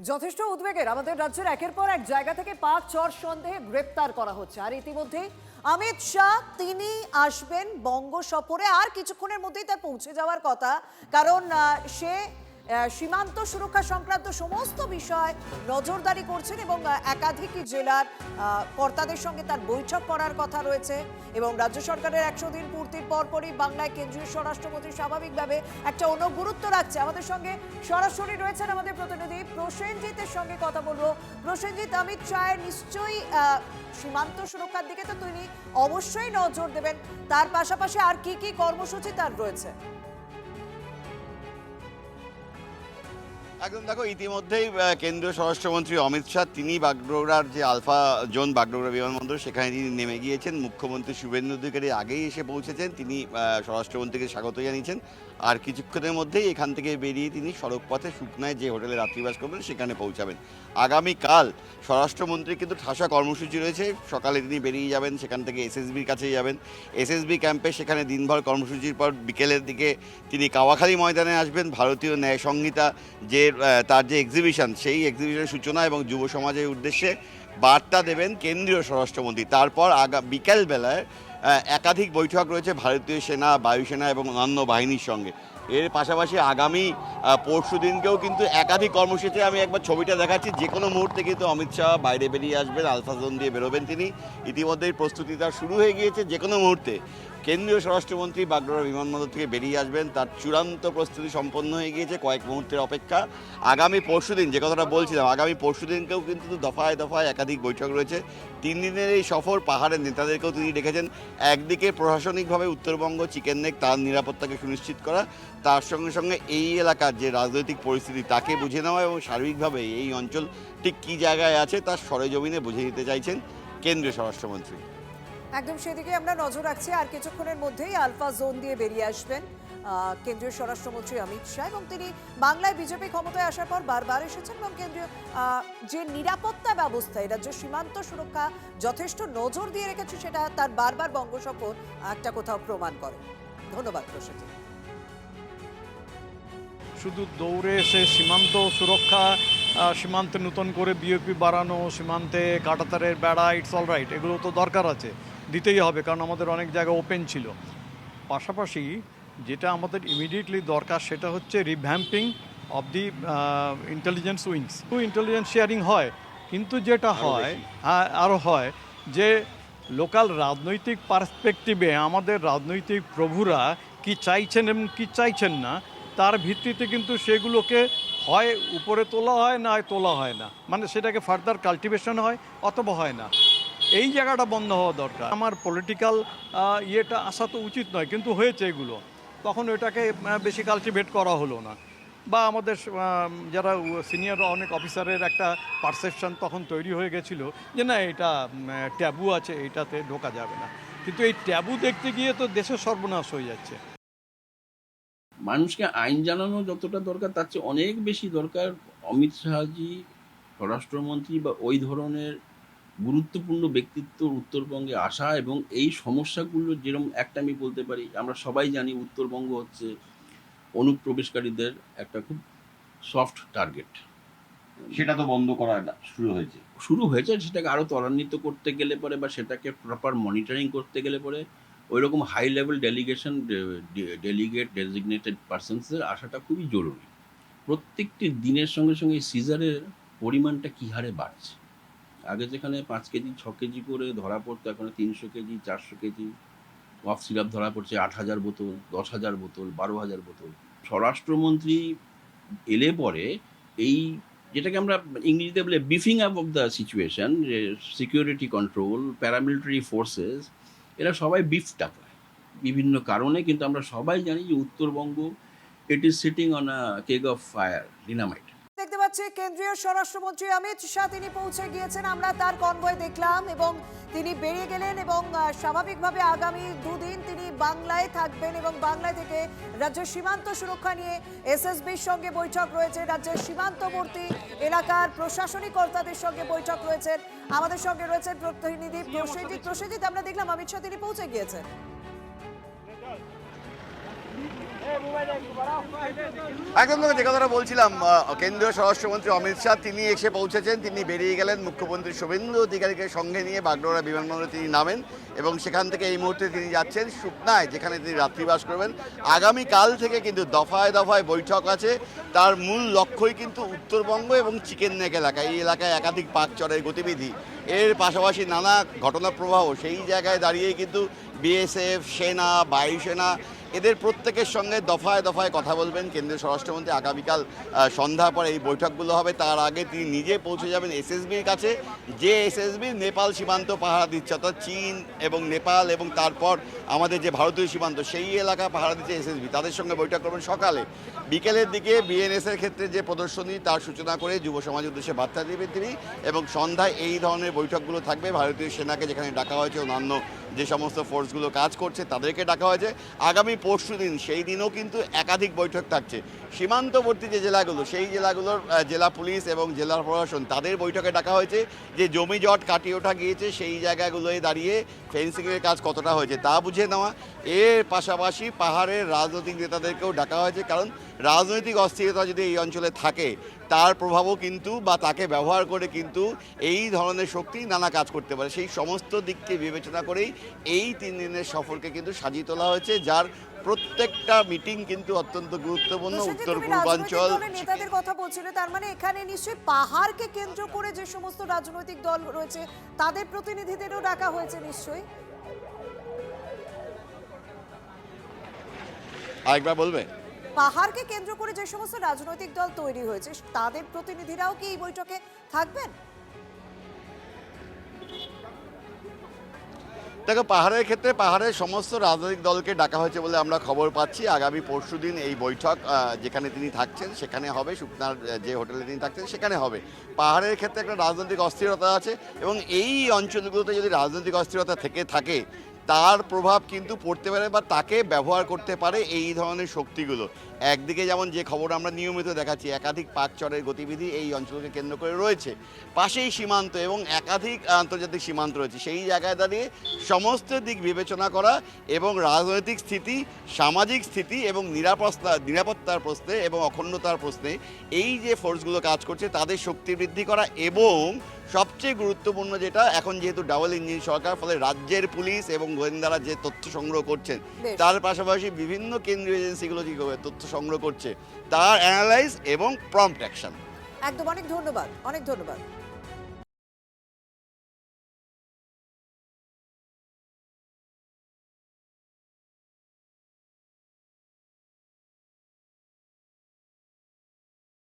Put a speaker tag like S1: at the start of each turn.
S1: যথেষ্ট উদ্বেগের আমাদের রাজ্যের একের পর এক জায়গা থেকে পাক চর সন্দেহে গ্রেপ্তার করা হচ্ছে। আর ইতিমধ্যেই অমিত শাহ তিনি আসবেন বঙ্গ সফরে, আর কিছুক্ষণের মধ্যেই তার পৌঁছে যাওয়ার কথা। কারণ সে সীমান্ত সুরক্ষা সংক্রান্ত সমস্ত বিষয় নজরদারি করছেন এবং একাধিক জেলার কর্তাদের সঙ্গে তার বৈঠক করার কথা রয়েছে। এবং রাজ্য সরকারের 100 দিন পূর্তির পরপরই বাংলায় কেন্দ্রীয় স্বরাষ্ট্রমন্ত্রী স্বাভাবিকভাবে একটা গুরুত্ব রাখছে। আমাদের সঙ্গে সরাসরি রয়েছেন আমাদের প্রতিনিধি প্রসেনজিতের সঙ্গে কথা বলবো। প্রসেনজিৎ, অমিত শাহের নিশ্চয়ই সীমান্ত সুরক্ষার দিকে তো তিনি অবশ্যই নজর দেবেন, তার পাশাপাশি আর কি কি কর্মসূচি তার রয়েছে?
S2: একদম, দেখো, ইতিমধ্যেই কেন্দ্রীয় স্বরাষ্ট্রমন্ত্রী অমিত শাহ তিনি বাগডোগরার যে আলফা জোন বাগডোগরা বিমানবন্দর সেখানে তিনি নেমে গিয়েছেন। মুখ্যমন্ত্রী শুভেন্দু অধিকারী আগেই এসে পৌঁছেছেন, তিনি স্বরাষ্ট্রমন্ত্রীকে স্বাগত জানিয়েছেন। আর কিছুক্ষণের মধ্যেই এখান থেকে বেরিয়ে তিনি সড়ক পথে সুকনায় যে হোটেলে রাত্রিবাস করবেন সেখানে পৌঁছাবেন। আগামীকাল স্বরাষ্ট্রমন্ত্রীর কিন্তু ঠাসা কর্মসূচি রয়েছে। সকালে তিনি বেরিয়ে যাবেন, সেখান থেকে এসএসবির কাছে যাবেন, এসএসবি ক্যাম্পে সেখানে দিনভর কর্মসূচির পর বিকেলের দিকে তিনি কাওয়াখালী ময়দানে আসবেন। ভারতীয় ন্যায় সংহিতা যে তার যে এক্সিবিশন, সেই এক্সিবিশনের সূচনা এবং যুব সমাজের উদ্দেশ্যে বার্তা দেবেন কেন্দ্রীয় স্বরাষ্ট্রমন্ত্রী। তারপর বিকেলবেলায় একাধিক বৈঠক রয়েছে ভারতীয় সেনা, বায়ুসেনা এবং অন্যান্য বাহিনীর সঙ্গে। এর পাশাপাশি আগামী পরশু দিনকেও কিন্তু একাধিক কর্মসূচি, আমি একবার ছবিটা দেখাচ্ছি, যে কোনো মুহূর্তে কিন্তু অমিত শাহ বাইরে বেরিয়ে আসবেন, আলফা জোন দিয়ে বেরোবেন তিনি। ইতিমধ্যেই প্রস্তুতি তার শুরু হয়ে গিয়েছে। যে কোনো মুহূর্তে কেন্দ্রীয় স্বরাষ্ট্রমন্ত্রী বাগডোগরা বিমানবন্দর থেকে বেরিয়ে আসবেন, তার চূড়ান্ত প্রস্তুতি সম্পন্ন হয়ে গিয়েছে। কয়েক মুহূর্তের অপেক্ষা। আগামী পরশুদিন, যে কথাটা বলছিলাম, আগামী পরশুদিনকেও কিন্তু দফায় দফায় একাধিক বৈঠক রয়েছে। 3 দিনের এই সফর পাহাড়ের নেতাদেরকেও তিনি ডেকেছেন। একদিকে প্রশাসনিকভাবে উত্তরবঙ্গ চিকেন নেক তার নিরাপত্তাকে সুনিশ্চিত করা, তার সঙ্গে সঙ্গে এই এলাকার যে রাজনৈতিক পরিস্থিতি তাকে বুঝে নেওয়া এবং সার্বিকভাবে এই অঞ্চল ঠিক কী জায়গায় আছে তার সরেজমিনে বুঝে নিতে চাইছেন কেন্দ্রীয় স্বরাষ্ট্রমন্ত্রী।
S1: একদম সেদিকে আমরা নজর রাখছি। আর কিছুক্ষণের মধ্যেই আলফা জোন দিয়ে বেরিয়ে আসবেন কেন্দ্রীয় স্বরাষ্ট্রমন্ত্রী অমিত শাহ। এবং তিনি বাংলায় বিজেপি ক্ষমতায় আসার পর বারবার এসেছেন এবং কেন্দ্রীয় যে নিরাপত্তা ব্যবস্থা, এই রাজ্য সীমান্ত সুরক্ষা যথেষ্ট নজর দিয়ে রেখেছে, সেটা তার বারবার বঙ্গ সফর একটা কোথাও প্রমাণ করে। ধন্যবাদ প্রসেনজিৎ।
S3: শুধু দৌড়ে এসে সীমান্ত সুরক্ষা, সীমান্তে নতুন করে বিওপি বাড়ানো, সীমান্তে কাঁটাতারের বেড়া, ইটস অল রাইট, এগুলো তো দরকার আছে, দিতেই হবে, কারণ আমাদের অনেক জায়গা ওপেন ছিল। পাশাপাশি যেটা আমাদের ইমিডিয়েটলি দরকার সেটা হচ্ছে revamping of the intelligence wings. Intelligence sharing হয়, কিন্তু যেটা হয় আরও হয় যে লোকাল রাজনৈতিক পার্সপেক্টিভে আমাদের রাজনৈতিক প্রভুরা কি চাইছেন এবং কি চাইছেন না, তার ভিত্তিতে কিন্তু সেগুলোকে হয় উপরে তোলা হয়, না তোলা হয় না, মানে সেটাকে ফার্দার কাল্টিভেশন হয় অথবা হয় না। এই জায়গাটা বন্ধ হওয়া দরকার। আমার পলিটিক্যাল ইয়েটা আসা তো উচিত নয়, কিন্তু হয়েছে এগুলো, তখন ওইটাকে বেশি কাল্টিভেট করা হলো না, বা আমাদের যারা সিনিয়র অনেক অফিসারের একটা পারসেপশন তখন তৈরি হয়ে গেছিলো যে না এটা ট্যাবু আছে, এইটাতে ঢোকা যাবে না। কিন্তু এই ট্যাবু দেখতে গিয়ে তো দেশের সর্বনাশ হয়ে যাচ্ছে।
S4: মানুষকে আইন জানানো যতটা দরকার তার চেয়ে অনেক বেশি দরকার অমিত শাহজি স্বরাষ্ট্রমন্ত্রী বা ওই ধরনের গুরুত্বপূর্ণ ব্যক্তিত্ব উত্তরবঙ্গে আসা এবং এই সমস্যাগুলো, যেরকম একটা আমি বলতে পারি, আমরা সবাই জানি উত্তরবঙ্গ হচ্ছে অনুপ্রবেশকারীদের একটা খুব সফট টার্গেট।
S2: সেটা তো বন্ধ করা শুরু হয়েছে।
S4: সেটাকে আরও ত্বরান্বিত করতে গেলে পরে বা সেটাকে প্রপার মনিটরিং করতে গেলে পরে ওই রকম হাই লেভেল ডেলিগেট ডেজিগনেটেড পার্সনসদের আসাটা খুবই জরুরি। প্রত্যেকটি দিনের সঙ্গে সঙ্গে সিজারের পরিমাণটা কী হারে বাড়ছে। আগে যেখানে 5 কেজি 6 কেজি করে ধরা পড়তো, এখন 300 কেজি 400 কেজি কফ সিরাপ ধরা পড়ছে, 8,000 বোতল, 10,000 বোতল, 12,000 বোতল। স্বরাষ্ট্রমন্ত্রী এলে পরে এই যেটাকে আমরা ইংরেজিতে বলে বিফিং আপ অফ দ্য সিচুয়েশন, যে সিকিউরিটি কন্ট্রোল, প্যারামিলিটারি ফোর্সেস, এরা সবাই বিফড আপ হয় বিভিন্ন কারণে। কিন্তু আমরা সবাই জানি যে Uttarbanga it is sitting on a keg of fire, dynamite.
S1: দেখতে পাচ্ছি কেন্দ্রীয় স্বরাষ্ট্রমন্ত্রী অমিত শাহ তিনি পৌঁছে গিয়েছেন। আমরা তার কনভয় দেখলাম এবং তিনি বেরিয়ে গেলেন এবং স্বাভাবিকভাবে আগামী 2 দিন তিনি বাংলায় থাকবেন এবং বাংলায় থেকে রাজ্যের সীমান্ত সুরক্ষা নিয়ে এসএসবির সঙ্গে বৈঠক রয়েছে, রাজ্যের সীমান্তবর্তী এলাকার প্রশাসনিক কর্তাদের সঙ্গে বৈঠক রয়েছে। আমাদের সঙ্গে রয়েছেন প্রতিনিধি প্রসেনজিৎ। আমরা দেখলাম অমিত শাহ তিনি পৌঁছে গিয়েছেন।
S2: একদম তোকে যে কথাটা বলছিলাম, কেন্দ্রীয় স্বরাষ্ট্রমন্ত্রী অমিত শাহ তিনি এসে পৌঁছেছেন, তিনি বেরিয়ে গেলেন মুখ্যমন্ত্রী শুভেন্দু অধিকারীকে সঙ্গে নিয়ে বাগডোগরা বিমানবন্দরে তিনি নামেন এবং সেখান থেকে এই মুহূর্তে তিনি যাচ্ছেন সুকনায়, যেখানে তিনি রাত্রিবাস করবেন। আগামীকাল থেকে কিন্তু দফায় দফায় বৈঠক আছে। তার মূল লক্ষ্যই কিন্তু উত্তরবঙ্গ এবং চিকেন নেক এলাকা, এই এলাকায় একাধিক পাক চরের গতিবিধি, এর পাশাপাশি নানা ঘটনা প্রবাহ, সেই জায়গায় দাঁড়িয়ে কিন্তু বিএসএফ, সেনা, বায়ুসেনা এদের প্রত্যেকের সঙ্গে দফায় দফায় কথা বলবেন কেন্দ্রীয় স্বরাষ্ট্রমন্ত্রী। আগামীকাল সন্ধ্যার পরে এই বৈঠকগুলো হবে। তার আগে তিনি নিজে পৌঁছে যাবেন এসএসবির কাছে, যে এসএসবির নেপাল সীমান্ত পাহারা দিচ্ছে, অর্থাৎ চীন এবং নেপাল এবং তারপর আমাদের যে ভারতীয় সীমান্ত সেই এলাকা পাহারা দিচ্ছে এসএসবি, তাদের সঙ্গে বৈঠক করবেন সকালে। বিকেলের দিকে বিএনএসের ক্ষেত্রে যে প্রদর্শনী তার সূচনা করে যুব সমাজের উদ্দেশ্যে বার্তা দেবেন তিনি, এবং সন্ধ্যায় এই ধরনের বৈঠকগুলো থাকবে। ভারতীয় সেনাকে যেখানে ডাকা হয়েছে, অন্যান্য যে সমস্ত ফোর্সগুলো কাজ করছে তাদেরকে ডাকা হয়েছে। আগামী পরশু দিন, সেই দিনও কিন্তু একাধিক বৈঠক থাকছে। সীমান্তবর্তী যে জেলাগুলো, সেই জেলাগুলোর জেলা পুলিশ এবং জেলা প্রশাসন তাদের বৈঠকে ডাকা হয়েছে। যে জমি জট কাটিয়ে ওঠা গিয়েছে সেই জায়গাগুলোয় দাঁড়িয়ে ফেন্সিংয়ের কাজ কতটা হয়েছে তা বুঝে নেওয়া। এর পাশাপাশি পাহাড়ের রাজনৈতিক নেতাদেরকেও ডাকা হয়েছে, কারণ রাজনৈতিক অস্থিরতা যদি এই অঞ্চলে থাকে তার প্রভাবও কিন্তু বা তাকে ব্যবহার করে কিন্তু এই ধরনের শক্তি নানা কাজ করতে পারে। সেই সমস্ত দিককে বিবেচনা করেই এই 3 দিনের সফরকে কিন্তু সাজিয়ে তোলা হয়েছে, যার প্রত্যেকটা মিটিং কিন্তু অত্যন্ত গুরুত্বপূর্ণ।
S1: প্রসেনজিৎ,
S2: উত্তর
S1: তুমি
S2: পূর্বাঞ্চল
S1: রাজনৈতিক দলের নেতাদের কথা বলছিলে, তার মানে এখানে নিশ্চয়ই পাহাড়কে কেন্দ্র করে যে সমস্ত রাজনৈতিক দল রয়েছে তাদের প্রতিনিধিদেরও ডাকা হয়েছে নিশ্চয়ই।
S2: আরেকবার বলবে?
S1: পাহাড়কে কেন্দ্র করে যে সমস্ত রাজনৈতিক দল তৈরি হয়েছে তাদের প্রতিনিধিরাও কি এই বৈঠকে থাকবেন?
S2: দেখো, পাহাড়ের ক্ষেত্রে পাহাড়ের সমস্ত রাজনৈতিক দলকে ডাকা হয়েছে বলে আমরা খবর পাচ্ছি। আগামী পরশুদিন এই বৈঠক যেখানে তিনি থাকছেন সেখানে হবে, সুকনার যে হোটেলে তিনি থাকছেন সেখানে হবে। পাহাড়ের ক্ষেত্রে একটা রাজনৈতিক অস্থিরতা আছে এবং এই অঞ্চলগুলোতে যদি রাজনৈতিক অস্থিরতা থেকে থাকে তার প্রভাব কিন্তু পড়তে পারে বা তাকে ব্যবহার করতে পারে এই ধরনের শক্তিগুলো। একদিকে যেমন যে খবর আমরা নিয়মিত দেখাচ্ছি, একাধিক পাক চরের গতিবিধি এই অঞ্চলকে কেন্দ্র করে রয়েছে, পাশেই সীমান্ত এবং একাধিক আন্তর্জাতিক সীমান্ত রয়েছে। সেই জায়গায় দাঁড়িয়ে সমস্ত দিক বিবেচনা করা এবং রাজনৈতিক স্থিতি, সামাজিক স্থিতি এবং নিরাপত্তার প্রশ্নে এবং অখণ্ডতার প্রশ্নে এই যে ফোর্সগুলো কাজ করছে তাদের শক্তি বৃদ্ধি করা, এবং সবচেয়ে গুরুত্বপূর্ণ যেটা, এখন যেহেতু ডাবল ইঞ্জিন সরকার, ফলে রাজ্যের পুলিশ এবং গোয়েন্দারা যে তথ্য সংগ্রহ করছেন
S1: বেশ।
S2: তার পাশাপাশি বিভিন্ন কেন্দ্রীয় এজেন্সিগুলো যেভাবে তথ্য সংগ্রহ করছে তার অ্যানালাইজ এবং প্রম্পট অ্যাকশন।
S1: একদম, অনেক ধন্যবাদ, অনেক ধন্যবাদ।